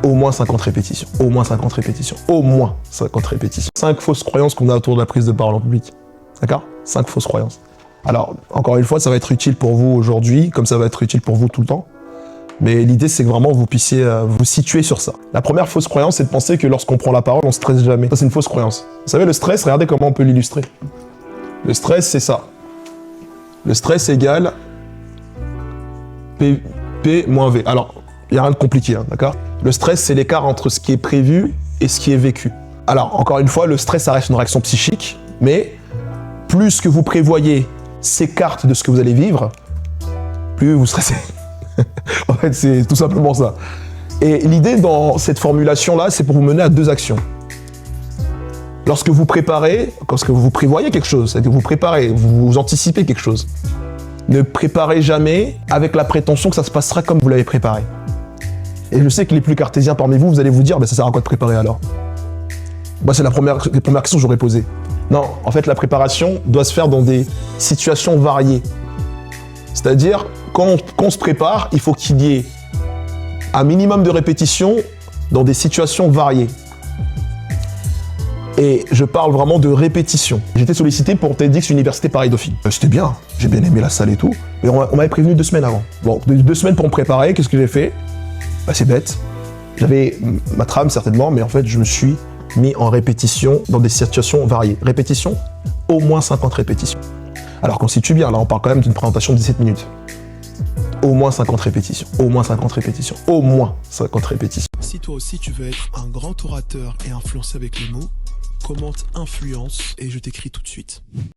Au moins 50 répétitions. Au moins 50 répétitions. Au moins 50 répétitions. 5 fausses croyances qu'on a autour de la prise de parole en public. D'accord? 5 fausses croyances. Alors, encore une fois, ça va être utile pour vous aujourd'hui, comme ça va être utile pour vous tout le temps. Mais l'idée, c'est que vraiment, vous puissiez vous situer sur ça. La première fausse croyance, c'est de penser que lorsqu'on prend la parole, on stresse jamais. Ça, c'est une fausse croyance. Vous savez, le stress, regardez comment on peut l'illustrer. Le stress, c'est ça. Le stress égale P moins V. Alors, il n'y a rien de compliqué, hein, d'accord? Le stress, c'est l'écart entre ce qui est prévu et ce qui est vécu. Alors, encore une fois, le stress, ça reste une réaction psychique, mais plus ce que vous prévoyez s'écarte de ce que vous allez vivre, plus vous stressez. En fait, c'est tout simplement ça. Et l'idée dans cette formulation-là, c'est pour vous mener à 2 actions. Lorsque vous préparez, lorsque vous prévoyez quelque chose, c'est-à-dire que vous préparez, vous anticipez quelque chose, ne préparez jamais avec la prétention que ça se passera comme vous l'avez préparé. Et je sais que les plus cartésiens parmi vous, vous allez vous dire, ben, ça sert à quoi de préparer alors? Moi, c'est la première question que j'aurais posée. Non, en fait, la préparation doit se faire dans des situations variées. C'est-à-dire, quand on se prépare, il faut qu'il y ait un minimum de répétitions dans des situations variées. Et je parle vraiment de répétition. J'étais sollicité pour TEDx Université Paris-Dauphine. C'était bien, j'ai bien aimé la salle et tout, mais on m'avait prévenu 2 semaines avant. Bon, 2 semaines pour me préparer, qu'est-ce que j'ai fait? Bah, c'est bête. J'avais ma trame certainement, mais en fait, je me suis mis en répétition dans des situations variées. Répétition, au moins 50 répétitions. Alors qu'on situe bien, là on parle quand même d'une présentation de 17 minutes. Au moins 50 répétitions, au moins 50 répétitions, au moins 50 répétitions. Si toi aussi tu veux être un grand orateur et influencer avec les mots, commente influence et je t'écris tout de suite.